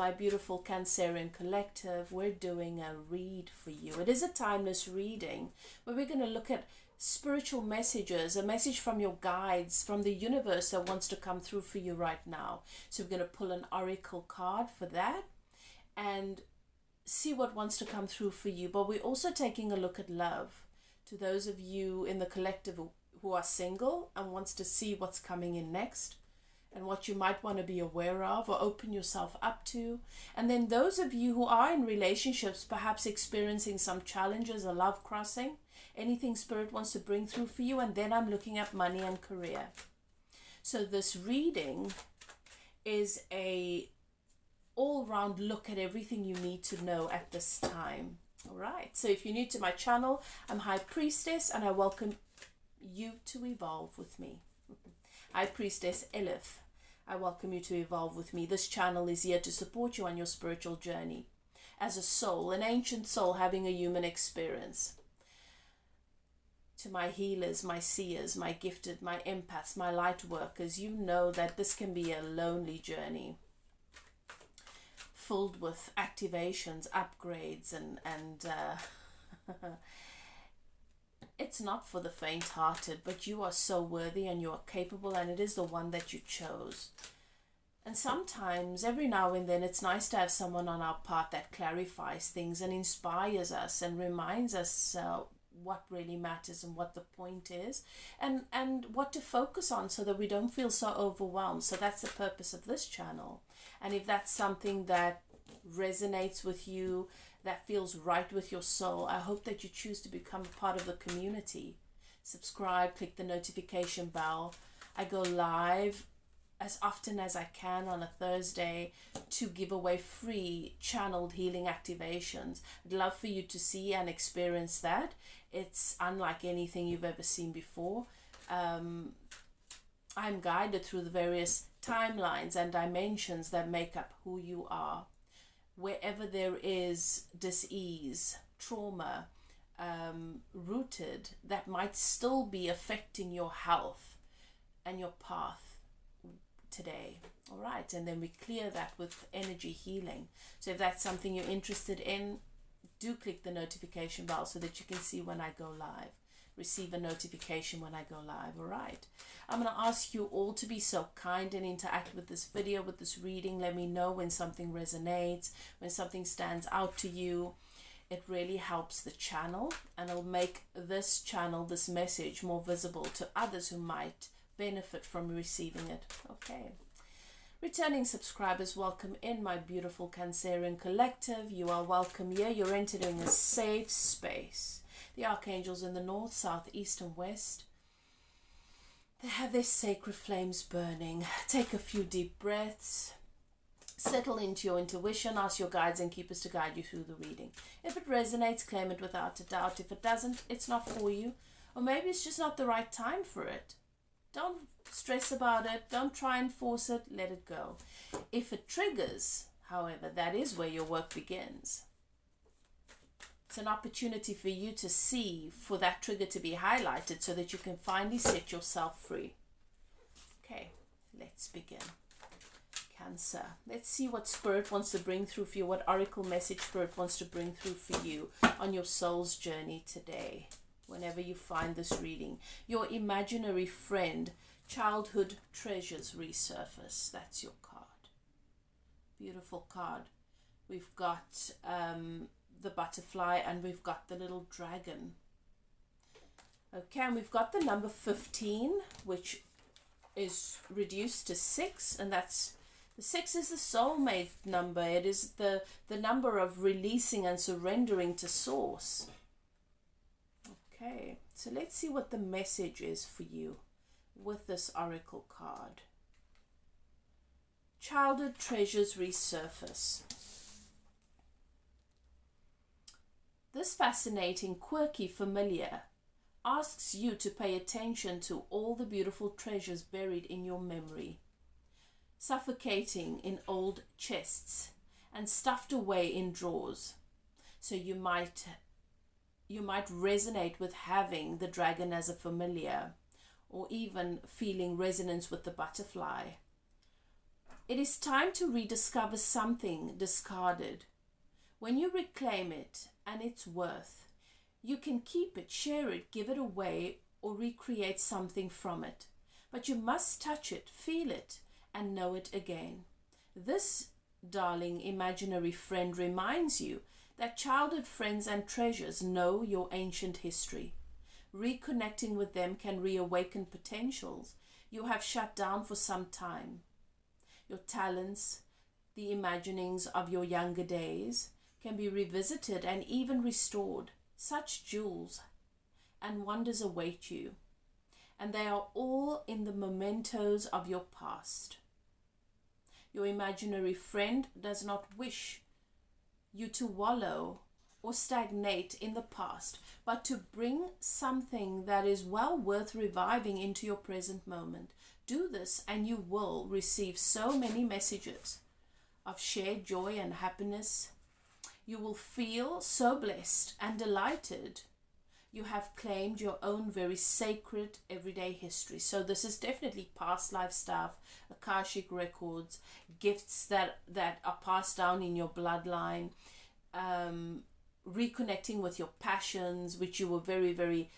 my beautiful Cancerian collective, we're doing a read for you. It is a timeless reading where we're going to look at spiritual messages, a message from your guides, from the universe that wants to come through for you right now. So we're going to pull an oracle card for that and see what wants to come through for you. But we're also taking a look at love to those of you in the collective who are single and wants to see what's coming in next and what you might want to be aware of or open yourself up to. And then those of you who are in relationships, perhaps experiencing some challenges, a love crossing, anything Spirit wants to bring through for you. And then I'm looking at money and career. So this reading is a all-round look at everything you need to know at this time. All right, so if you're new to my channel, I'm High Priestess and I welcome you to evolve with me. High Priestess Elif, I welcome you to evolve with me. This channel is here to support you on your spiritual journey as a soul, an ancient soul having a human experience. To my healers, my seers, my gifted, my empaths, my light workers, you know that this can be a lonely journey, filled with activations, upgrades, and it's not for the faint-hearted, but you are so worthy and you are capable, and it is the one that you chose. And sometimes, every now and then, it's nice to have someone on our path that clarifies things and inspires us and reminds us what really matters and what the point is, and what to focus on so that we don't feel so overwhelmed. So that's the purpose of this channel. And if that's something that resonates with you, that feels right with your soul, I hope that you choose to become a part of the community. Subscribe, click the notification bell. I go live as often as I can on a Thursday to give away free channeled healing activations. I'd love for you to see and experience that. It's unlike anything you've ever seen before. I'm guided through the various timelines and dimensions that make up who you are. Wherever there is dis-ease, trauma, rooted, that might still be affecting your health and your path today. All right, and then we clear that with energy healing. So if that's something you're interested in, do click the notification bell so that you can see when I go live. Receive a notification when I go live. All right, I'm going to ask you all to be so kind and interact with this video, with this reading. Let me know when something resonates, when something stands out to you. It really helps the channel, and it'll make this channel, this message, more visible to others who might benefit from receiving it. Okay, returning subscribers, welcome in my beautiful Cancerian collective. You are welcome here. You're entering a safe space. The archangels in the north, south, east, and west, they have their sacred flames burning. Take a few deep breaths. Settle into your intuition. Ask your guides and keepers to guide you through the reading. If it resonates, claim it without a doubt. If it doesn't, it's not for you. Or maybe it's just not the right time for it. Don't stress about it. Don't try and force it. Let it go. If it triggers, however, that is where your work begins. It's an opportunity for you to see, for that trigger to be highlighted so that you can finally set yourself free. Okay, let's begin. Cancer. Let's see what Spirit wants to bring through for you, what oracle message Spirit wants to bring through for you on your soul's journey today. Whenever you find this reading, your imaginary friend, childhood treasures resurface. That's your card. Beautiful card. We've got the butterfly and we've got the little dragon. Okay, and we've got the number 15, which is reduced to 6, and that's the 6 is the soulmate number. It is the number of releasing and surrendering to source. Okay, so let's see what the message is for you with this oracle card. Childhood treasures resurface. This fascinating, quirky familiar asks you to pay attention to all the beautiful treasures buried in your memory, suffocating in old chests and stuffed away in drawers. So you might resonate with having the dragon as a familiar, or even feeling resonance with the butterfly. It is time to rediscover something discarded. When you reclaim it and its worth, you can keep it, share it, give it away, or recreate something from it. But you must touch it, feel it, and know it again. This, darling imaginary friend, reminds you that childhood friends and treasures know your ancient history. Reconnecting with them can reawaken potentials you have shut down for some time. Your talents, the imaginings of your younger days, can be revisited and even restored. Such jewels and wonders await you, and they are all in the mementos of your past. Your imaginary friend does not wish you to wallow or stagnate in the past, but to bring something that is well worth reviving into your present moment. Do this and you will receive so many messages of shared joy and happiness. You will feel so blessed and delighted. You have claimed your own very sacred everyday history. So this is definitely past life stuff, Akashic records, gifts that are passed down in your bloodline, reconnecting with your passions, which you were very, very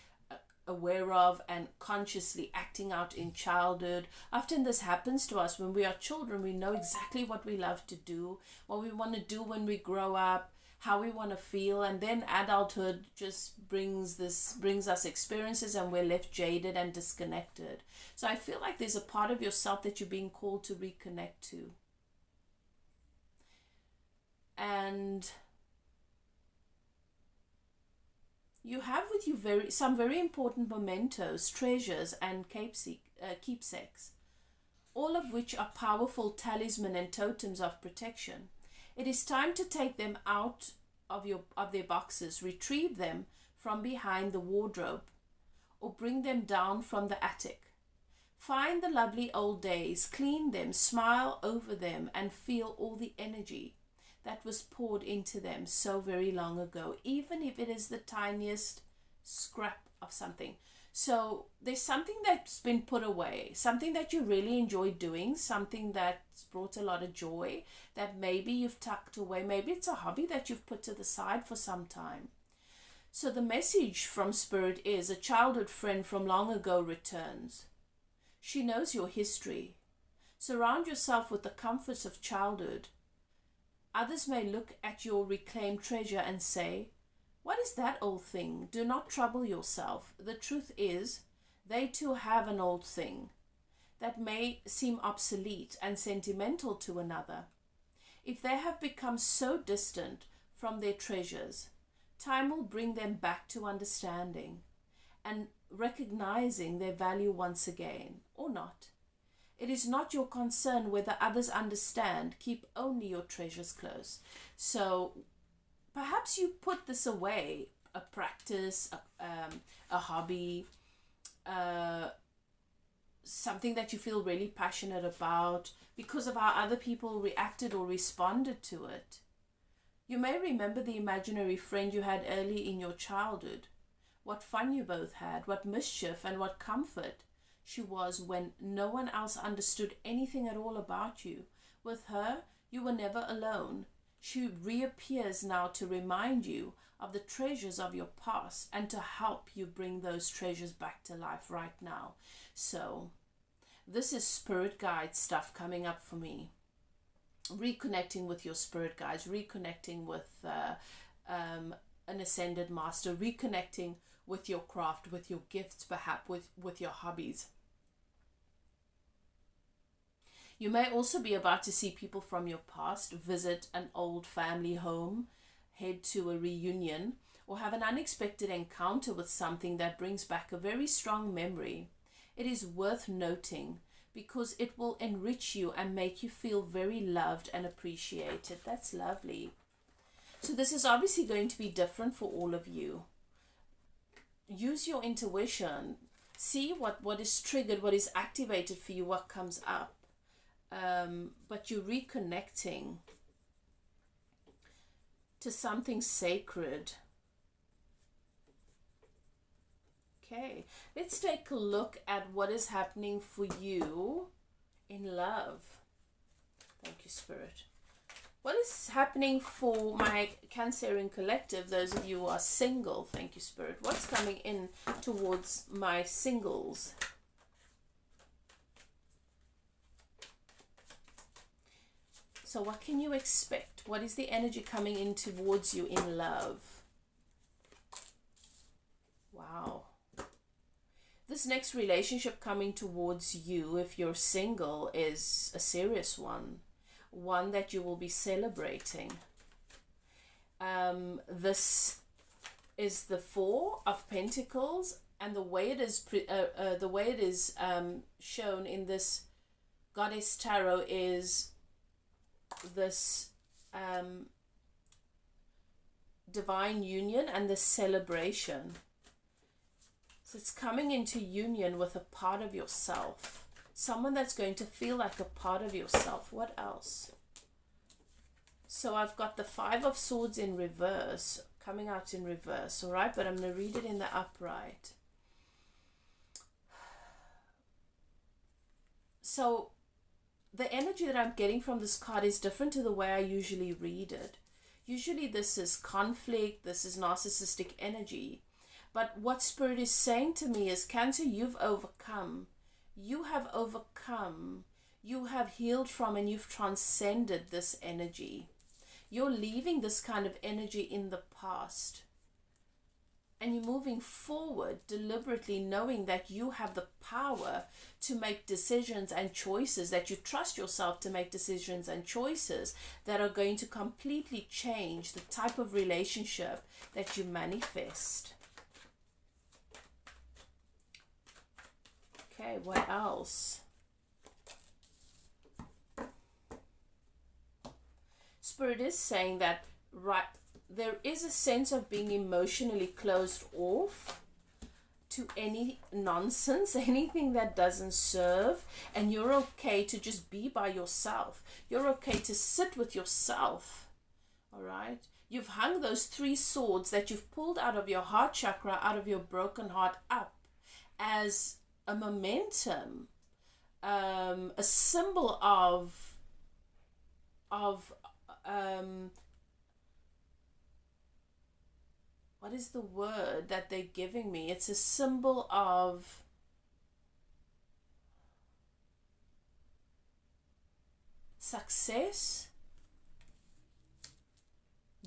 aware of and consciously acting out in childhood. Often this happens to us when we are children. We know exactly what we love to do, what we want to do when we grow up, how we want to feel, and then adulthood just brings us experiences and we're left jaded and disconnected. So I feel like there's a part of yourself that you're being called to reconnect to. And you have with you some very important mementos, treasures, and keepsakes, all of which are powerful talisman and totems of protection. It is time to take them out of their boxes, retrieve them from behind the wardrobe, or bring them down from the attic. Find the lovely old days, clean them, smile over them, and feel all the energy that was poured into them so very long ago, even if it is the tiniest scrap of something. So there's something that's been put away, something that you really enjoy doing, something that's brought a lot of joy that maybe you've tucked away. Maybe it's a hobby that you've put to the side for some time. So the message from Spirit is a childhood friend from long ago returns. She knows your history. Surround yourself with the comforts of childhood. Others may look at your reclaimed treasure and say, "What is that old thing? Do not trouble yourself." The truth is, they too have an old thing that may seem obsolete and sentimental to another. If they have become so distant from their treasures, time will bring them back to understanding and recognizing their value once again, or not. It is not your concern whether others understand. Keep only your treasures close. So perhaps you put this away, a practice, a hobby, something that you feel really passionate about because of how other people reacted or responded to it. You may remember the imaginary friend you had early in your childhood, what fun you both had, what mischief and what comfort she was when no one else understood anything at all about you. With her, you were never alone. She reappears now to remind you of the treasures of your past and to help you bring those treasures back to life right now. So this is spirit guide stuff coming up for me. Reconnecting with your spirit guides, reconnecting with an ascended master, reconnecting with your craft, with your gifts, perhaps with your hobbies. You may also be about to see people from your past, visit an old family home, head to a reunion, or have an unexpected encounter with something that brings back a very strong memory. It is worth noting because it will enrich you and make you feel very loved and appreciated. That's lovely. So this is obviously going to be different for all of you. Use your intuition. See what is triggered, what is activated for you, what comes up. But you're reconnecting to something sacred. Okay, let's take a look at what is happening for you in love. Thank you, Spirit. What is happening for my Cancerian collective, those of you who are single? Thank you, Spirit. What's coming in towards my singles? So what can you expect? What is the energy coming in towards you in love? Wow. This next relationship coming towards you, if you're single, is a serious one. One that you will be celebrating. This is the Four of Pentacles, and the way it is shown in this Goddess Tarot is this divine union and the celebration. So it's coming into union with a part of yourself. Someone that's going to feel like a part of yourself. What else? So I've got the Five of Swords in reverse, coming out in reverse, all right? But I'm going to read it in the upright. So the energy that I'm getting from this card is different to the way I usually read it. Usually this is conflict, this is narcissistic energy. But what Spirit is saying to me is, Cancer, you've overcome. You have overcome. You have healed from and you've transcended this energy. You're leaving this kind of energy in the past. And you're moving forward deliberately, knowing that you have the power to make decisions and choices, that you trust yourself to make decisions and choices that are going to completely change the type of relationship that you manifest. Okay, what else? Spirit is saying that there is a sense of being emotionally closed off to any nonsense, anything that doesn't serve, and you're okay to just be by yourself. You're okay to sit with yourself, all right? You've hung those three swords that you've pulled out of your heart chakra, out of your broken heart, up as a momentum, a symbol of what is the word that they're giving me? It's a symbol of success,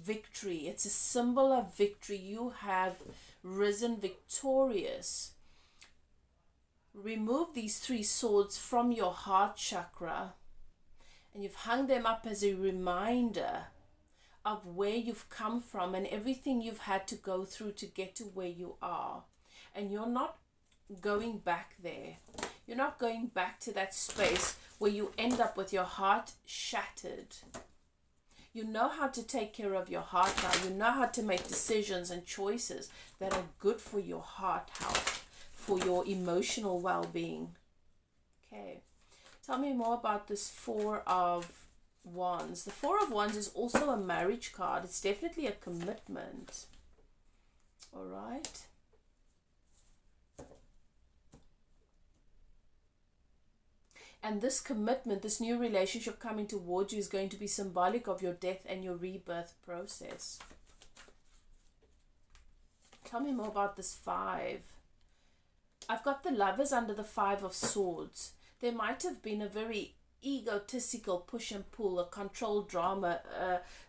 victory. It's a symbol of victory. You have risen victorious. Remove these three swords from your heart chakra and you've hung them up as a reminder of where you've come from and everything you've had to go through to get to where you are. And you're not going back there. You're not going back to that space where you end up with your heart shattered. You know how to take care of your heart now. You know how to make decisions and choices that are good for your heart health, for your emotional well-being. Okay. Tell me more about this Four of Wands. The Four of Wands is also a marriage card. It's definitely a commitment. All right. And this commitment, this new relationship coming towards you is going to be symbolic of your death and your rebirth process. Tell me more about this Five. I've got the Lovers under the Five of Swords. There might have been a very egotistical push and pull, a control drama,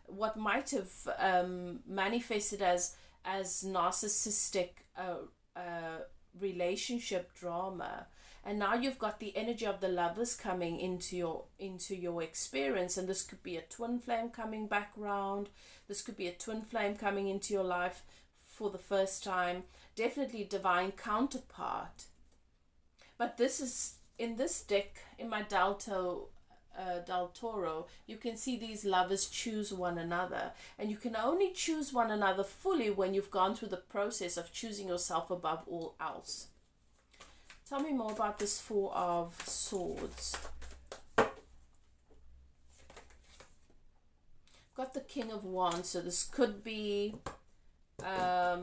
what might have manifested as narcissistic relationship drama. And now you've got the energy of the Lovers coming into your experience, and this could be a twin flame coming back round. This could be a twin flame coming into your life for the first time. Definitely divine counterpart. But this is, in this deck, in my Del Toro, you can see these lovers choose one another. And you can only choose one another fully when you've gone through the process of choosing yourself above all else. Tell me more about this Four of Swords. Got the King of Wands, so this could be a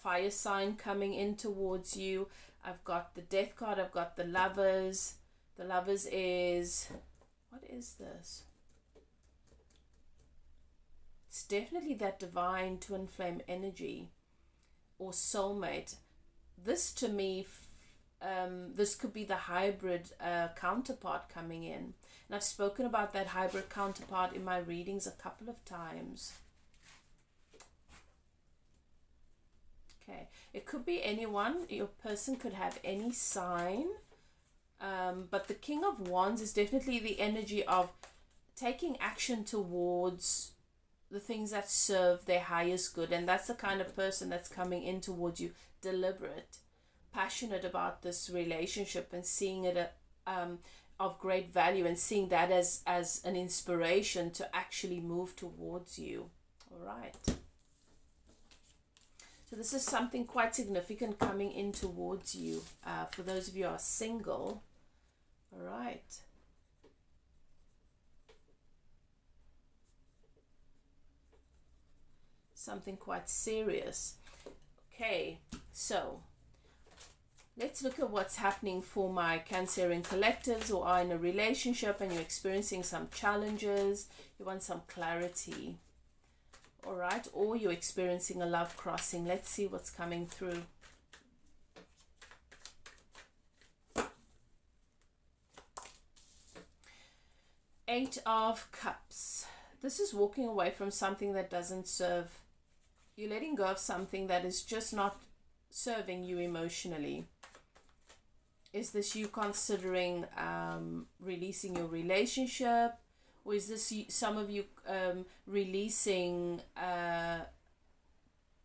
fire sign coming in towards you. I've got the Death card, I've got the Lovers. The Lovers is, What is this? It's definitely that divine twin flame energy or soulmate. This to me, this could be the hybrid counterpart coming in. And I've spoken about that hybrid counterpart in my readings a couple of times. Okay, it could be anyone. Your person could have any sign. But the King of Wands is definitely the energy of taking action towards the things that serve their highest good. And that's the kind of person that's coming in towards you. Deliberate, passionate about this relationship and seeing it of great value and seeing that as an inspiration to actually move towards you. All right. So this is something quite significant coming in towards you. For those of you who are single. All right. Something quite serious. Okay, so let's look at what's happening for my Cancerian collectives who are in a relationship and you're experiencing some challenges. You want some clarity. All right, or you're experiencing a love crossing. Let's see what's coming through. Eight of Cups. This is walking away from something that doesn't serve. You're letting go of something that is just not serving you emotionally. Is this you considering releasing your relationship? Or is this some of you releasing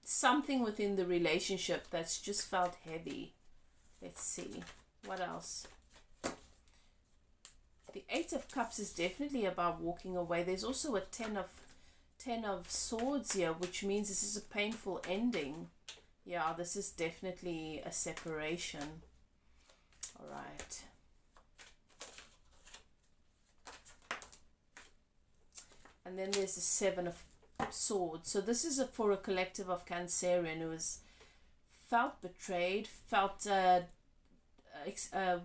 something within the relationship that's just felt heavy? Let's see. What else? The Eight of Cups is definitely about walking away. There's also a Ten of Swords here, which means this is a painful ending. Yeah, this is definitely a separation. All right. And then there's the Seven of Swords. So this is for a collective of Cancerian who has felt betrayed, felt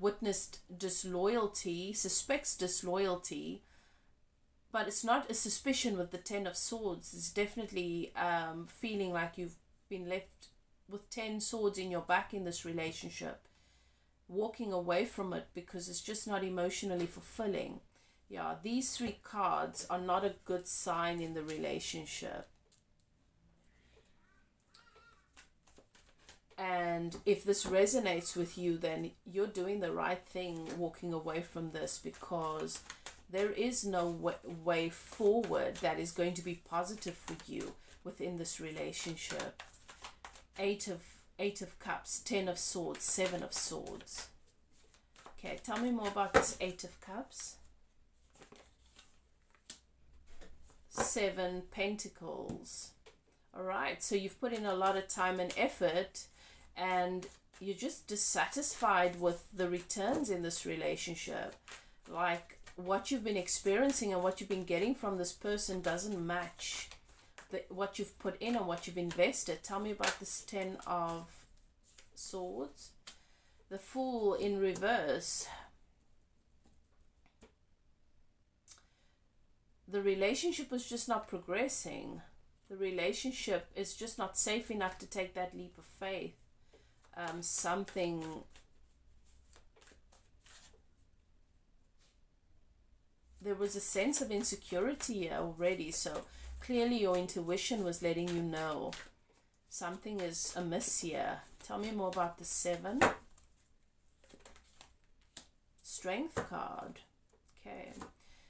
witnessed disloyalty, suspects disloyalty, but it's not a suspicion with the Ten of Swords. It's definitely feeling like you've been left with 10 swords in your back in this relationship, walking away from it because it's just not emotionally fulfilling. Yeah, these three cards are not a good sign in the relationship. And if this resonates with you, then you're doing the right thing walking away from this, because there is no way forward that is going to be positive for you within this relationship. Eight of Cups, Ten of Swords, Seven of Swords. Okay, tell me more about this Eight of Cups. Seven Pentacles. All right, so you've put in a lot of time and effort, and you're just dissatisfied with the returns in this relationship. Like what you've been experiencing and what you've been getting from this person doesn't match what you've put in and what you've invested. Tell me about this Ten of Swords. The Fool in reverse. The relationship was just not progressing. The relationship is just not safe enough to take that leap of faith. There was a sense of insecurity here already, so clearly your intuition was letting you know something is amiss here. Tell me more about the Seven. Strength card. Okay.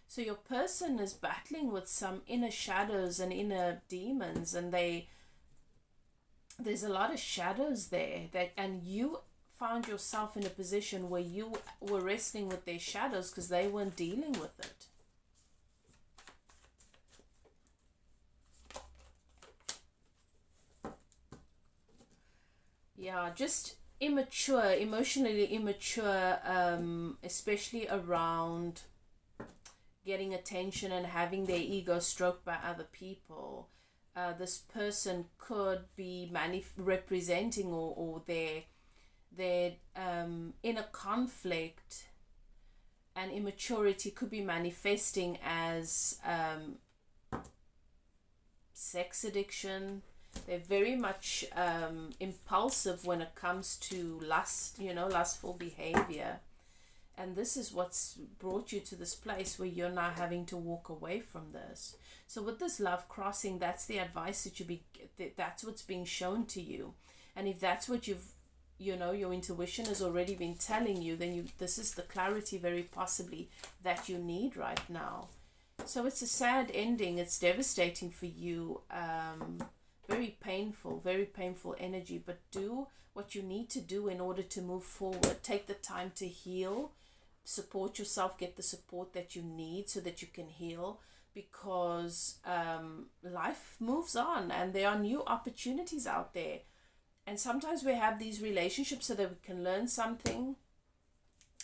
So your person is battling with some inner shadows and inner demons, and there's a lot of shadows there, and you found yourself in a position where you were wrestling with their shadows because they weren't dealing with it. Yeah, just immature, emotionally immature, especially around getting attention and having their ego stroked by other people. This person could be representing or their inner conflict And immaturity could be manifesting as sex addiction. They're very much impulsive when it comes to lust, lustful behavior. And this is what's brought you to this place where you're now having to walk away from this. So with this love crossing, that's the advice that that's what's being shown to you. And if that's what your intuition has already been telling you, then this is the clarity very possibly that you need right now. So it's a sad ending. It's devastating for you. Very painful energy, but do what you need to do in order to move forward. Take the time to heal, support yourself, get the support that you need so that you can heal, because life moves on and there are new opportunities out there. And sometimes we have these relationships so that we can learn something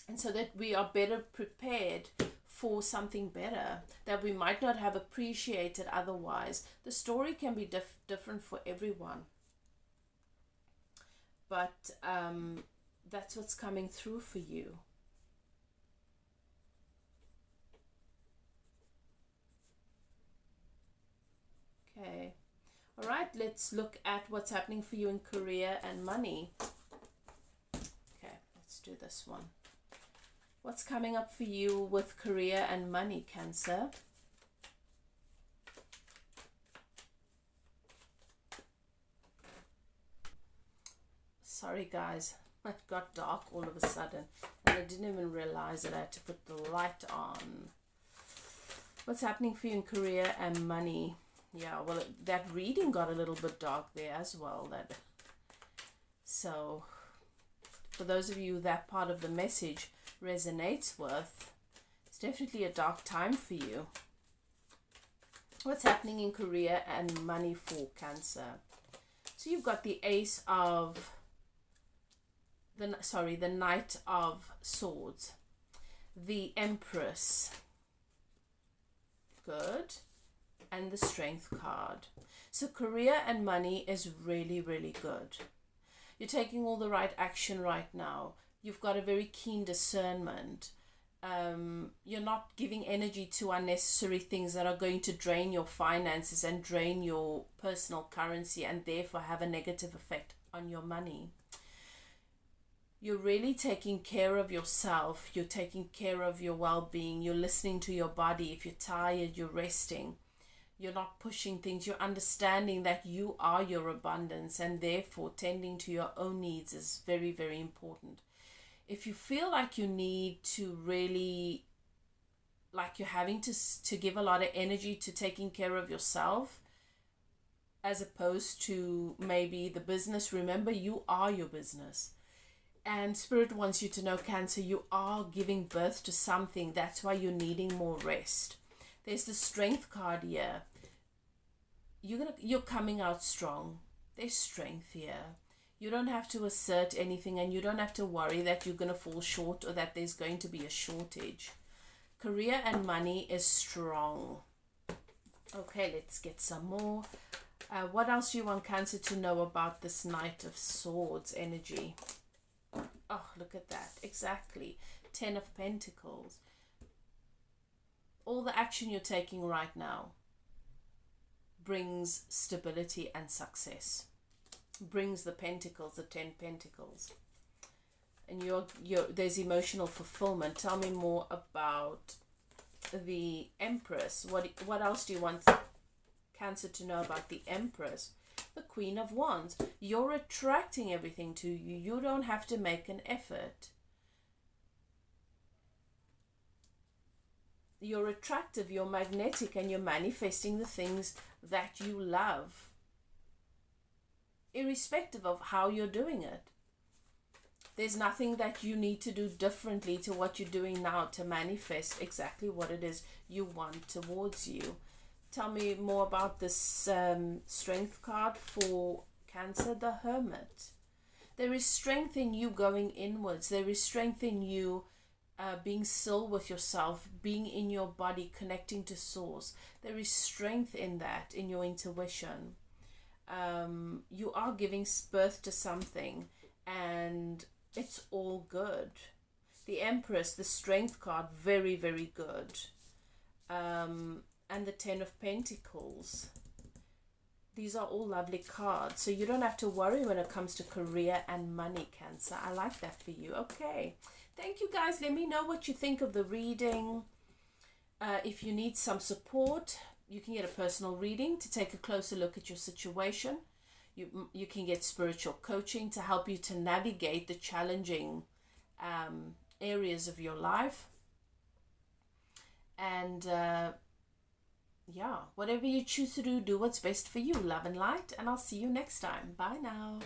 and so that we are better prepared for something better that we might not have appreciated otherwise. The story can be different for everyone. But that's what's coming through for you. Okay. All right, let's look at what's happening for you in career and money. Okay, let's do this one. What's coming up for you with career and money, Cancer? Sorry, guys. It got dark all of a sudden. And I didn't even realize that I had to put the light on. What's happening for you in career and money? Yeah, well, that reading got a little bit dark there as well. So, for those of you that part of the message resonates with, it's definitely a dark time for you. What's happening in career and money for Cancer? So you've got the Ace of the Knight of Swords, the Empress, good, and the Strength card. So career and money is really, really good. You're taking all the right action right now. You've got a very keen discernment. You're not giving energy to unnecessary things that are going to drain your finances and drain your personal currency and therefore have a negative effect on your money. You're really taking care of yourself. You're taking care of your well-being. You're listening to your body. If you're tired, you're resting. You're not pushing things. You're understanding that you are your abundance, and therefore tending to your own needs is very, very important. If you feel like you need to really, like you're having to give a lot of energy to taking care of yourself, as opposed to maybe the business, remember, you are your business. And Spirit wants you to know, Cancer, you are giving birth to something. That's why you're needing more rest. There's the Strength card here. You're coming out strong. There's strength here. You don't have to assert anything, and you don't have to worry that you're going to fall short or that there's going to be a shortage. Career and money is strong. Okay, let's get some more. What else do you want Cancer to know about this Knight of Swords energy? Oh, look at that. Exactly. 10 of Pentacles. All the action you're taking right now brings stability and success. Brings the Pentacles, the 10 Pentacles. And there's emotional fulfillment. Tell me more about the Empress. What else do you want Cancer to know about the Empress? The Queen of Wands. You're attracting everything to you. You don't have to make an effort. You're attractive, you're magnetic, and you're manifesting the things that you love, irrespective of how you're doing it. There's nothing that you need to do differently to what you're doing now to manifest exactly what it is you want towards you. Tell me more about this Strength card for Cancer, the Hermit. There is strength in you going inwards. There is strength in you being still with yourself, being in your body, connecting to source. There is strength in that, in your intuition. You are giving birth to something, and it's all good. The Empress, the Strength card, very, very good. And the Ten of Pentacles. These are all lovely cards. So you don't have to worry when it comes to career and money, Cancer. I like that for you. Okay. Thank you, guys. Let me know what you think of the reading. If you need some support, you can get a personal reading to take a closer look at your situation. You can get spiritual coaching to help you to navigate the challenging areas of your life. And yeah, whatever you choose to do, do what's best for you. Love and light, and I'll see you next time. Bye now.